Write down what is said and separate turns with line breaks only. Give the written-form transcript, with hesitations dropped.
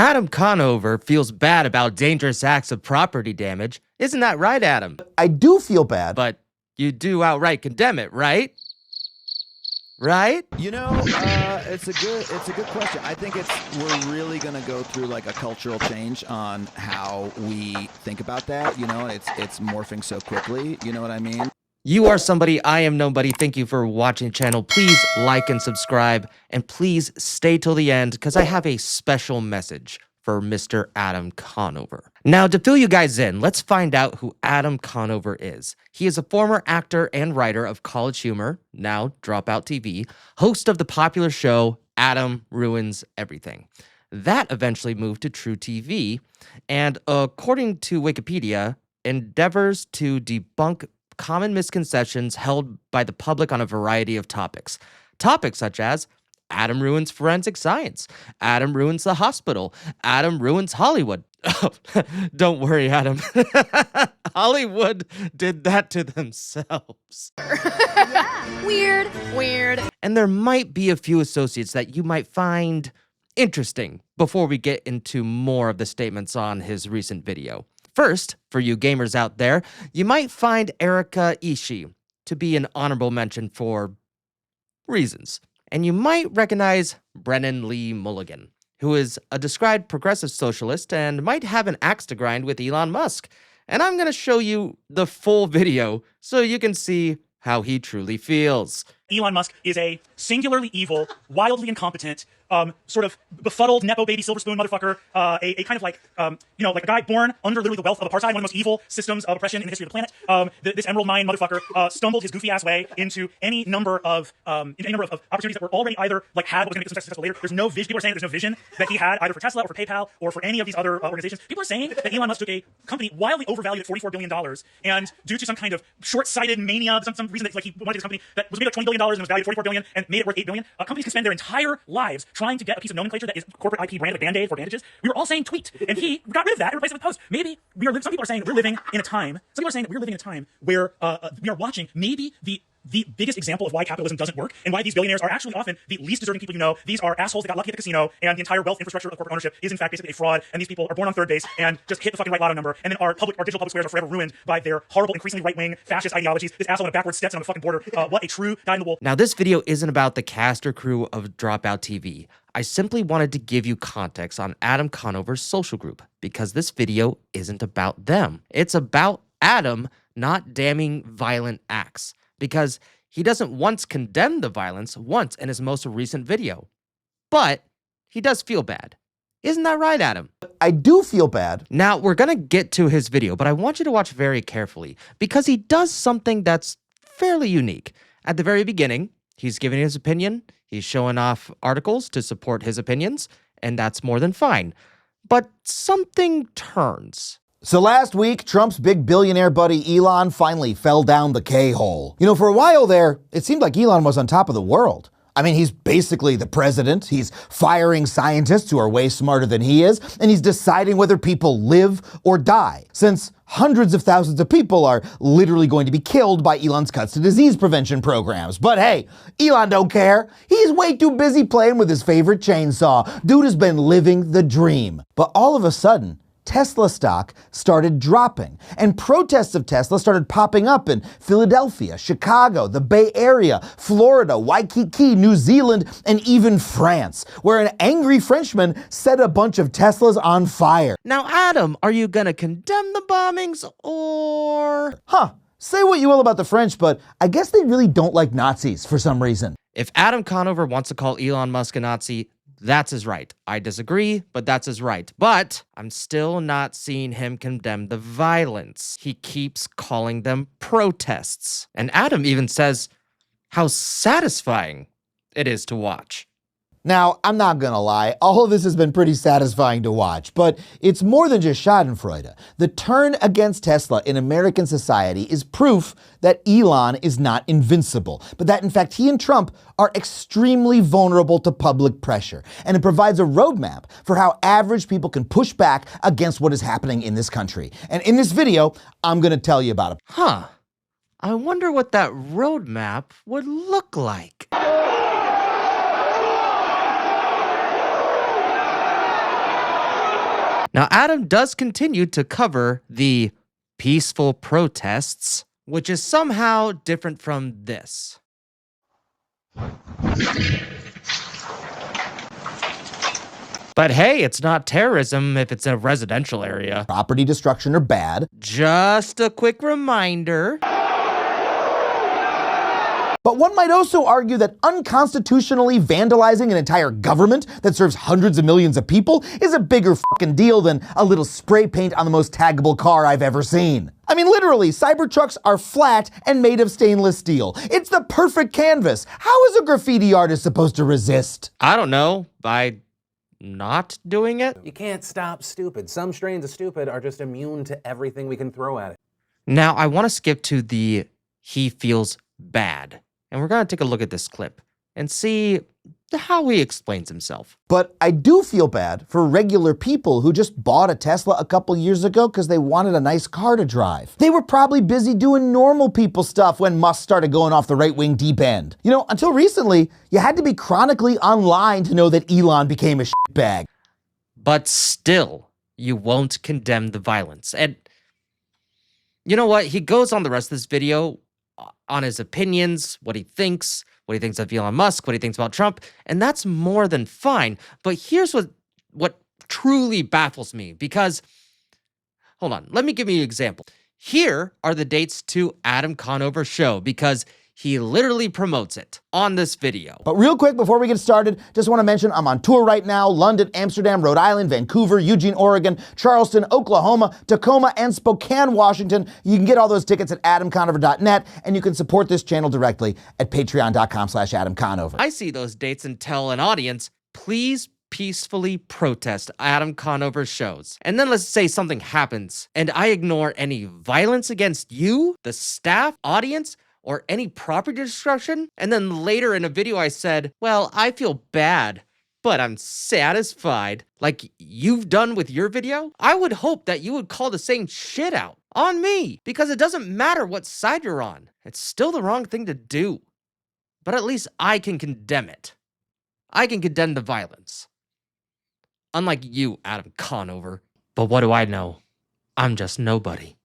Adam Conover feels bad about dangerous acts of property damage. Isn't that right, Adam?
I do feel bad.
But you do outright condemn it, right? Right?
You know, it's a good question. I think we're really gonna go through like a cultural change on how we think about that. You know, it's morphing so quickly. You know what I mean?
You are somebody, I am nobody. Thank you for watching the channel. Please like and subscribe, and please stay till the end because I have a special message for Mr. Adam Conover. Now, to fill you guys in, let's find out who Adam Conover is. He is a former actor and writer of CollegeHumor, now Dropout TV, host of the popular show Adam Ruins Everything. That eventually moved to True TV, and according to Wikipedia, endeavors to debunk common misconceptions held by the public on a variety of topics. Topics such as Adam ruins forensic science, Adam ruins the hospital, Adam ruins Hollywood. Oh, don't worry, Adam. Hollywood did that to themselves.
Yeah. Weird.
And there might be a few associates that you might find interesting before we get into more of the statements on his recent video. First, for you gamers out there, you might find Erika Ishii to be an honorable mention for reasons. And you might recognize Brennan Lee Mulligan, who is a described progressive socialist and might have an axe to grind with Elon Musk. And I'm going to show you the full video so you can see how he truly feels.
Elon Musk is a singularly evil, wildly incompetent, sort of befuddled Nepo baby silver spoon motherfucker, a kind of like, like a guy born under literally the wealth of apartheid, one of the most evil systems of oppression in the history of the planet. This emerald mine motherfucker stumbled his goofy ass way into any number of opportunities that were already either like had what was going to make them successful later. There's no vision. People are saying there's no vision that he had either for Tesla or for PayPal or for any of these other organizations. People are saying that Elon Musk took a company wildly overvalued at $44 billion, and due to some kind of short-sighted mania, some reason that like he wanted this company that was made of $20 billion and was valued at $44 billion and made it worth $8 billion. Companies can spend their entire lives trying to get a piece of nomenclature that is corporate IP branded like Band-Aid for bandages. We were all saying tweet, and he got rid of that and replaced it with post. Maybe some people are saying that we're living in a time. Some people are saying that we're living in a time where we are watching maybe the biggest example of why capitalism doesn't work and why these billionaires are actually often the least deserving people you know. These are assholes that got lucky at the casino, and the entire wealth infrastructure of corporate ownership is in fact basically a fraud, and these people are born on third base and just hit the fucking right lotto number, and then our digital public squares are forever ruined by their horrible, increasingly right-wing fascist ideologies. This asshole on a backwards Stetson on the fucking border. What a true dyed-in-the-wool.
Now, this video isn't about the cast or crew of Dropout TV. I simply wanted to give you context on Adam Conover's social group because this video isn't about them. It's about Adam not damning violent acts because he doesn't once condemn the violence once in his most recent video. But he does feel bad. Isn't that right, Adam?
I do feel bad.
Now, we're going to get to his video, but I want you to watch very carefully because he does something that's fairly unique. At the very beginning, he's giving his opinion, he's showing off articles to support his opinions, and that's more than fine. But something turns.
So last week, Trump's big billionaire buddy Elon finally fell down the K-hole. You know, for a while there, it seemed like Elon was on top of the world. I mean, he's basically the president. He's firing scientists who are way smarter than he is, and he's deciding whether people live or die, since hundreds of thousands of people are literally going to be killed by Elon's cuts to disease prevention programs. But hey, Elon don't care. He's way too busy playing with his favorite chainsaw. Dude has been living the dream. But all of a sudden, Tesla stock started dropping, and protests of Tesla started popping up in Philadelphia, Chicago, the Bay Area, Florida, Waikiki, New Zealand, and even France, where an angry Frenchman set a bunch of Teslas on fire.
Now, Adam, are you gonna condemn the bombings or?
Say what you will about the French, but I guess they really don't like Nazis for some reason.
If Adam Conover wants to call Elon Musk a Nazi, that's his right. I disagree, but that's his right. But I'm still not seeing him condemn the violence. He keeps calling them protests. And Adam even says how satisfying it is to watch.
Now, I'm not gonna lie, all of this has been pretty satisfying to watch, but it's more than just schadenfreude. The turn against Tesla in American society is proof that Elon is not invincible, but that in fact he and Trump are extremely vulnerable to public pressure, and it provides a roadmap for how average people can push back against what is happening in this country. And in this video, I'm gonna tell you about it.
I wonder what that roadmap would look like. Now, Adam does continue to cover the peaceful protests, which is somehow different from this. But hey, it's not terrorism if it's a residential area.
Property destruction are bad.
Just a quick reminder.
But one might also argue that unconstitutionally vandalizing an entire government that serves hundreds of millions of people is a bigger fucking deal than a little spray paint on the most taggable car I've ever seen. I mean, literally, Cybertrucks are flat and made of stainless steel. It's the perfect canvas. How is a graffiti artist supposed to resist?
I don't know, by not doing it?
You can't stop stupid. Some strains of stupid are just immune to everything we can throw at it.
Now, I want to skip to the he feels bad. And we're going to take a look at this clip and see how he explains himself.
But I do feel bad for regular people who just bought a Tesla a couple years ago because they wanted a nice car to drive. They were probably busy doing normal people stuff when Musk started going off the right-wing deep end. You know, until recently, you had to be chronically online to know that Elon became a shitbag.
But still, you won't condemn the violence. And you know what? He goes on the rest of this video on his opinions, what he thinks of Elon Musk, what he thinks about Trump, and that's more than fine. But here's what truly baffles me, because, hold on, let me give you an example. Here are the dates to Adam Conover's show, because he literally promotes it on this video.
But real quick, before we get started, just want to mention I'm on tour right now: London, Amsterdam, Rhode Island, Vancouver, Eugene, Oregon, Charleston, Oklahoma, Tacoma, and Spokane, Washington. You can get all those tickets at adamconover.net, and you can support this channel directly at patreon.com/adamconover.
I see those dates and tell an audience, please peacefully protest Adam Conover's shows. And then let's say something happens, and I ignore any violence against you, the staff, audience, or any property destruction, and then later in a video I said, well, I feel bad, but I'm satisfied, like you've done with your video, I would hope that you would call the same shit out on me, because it doesn't matter what side you're on. It's still the wrong thing to do. But at least I can condemn it. I can condemn the violence. Unlike you, Adam Conover. But what do I know? I'm just nobody.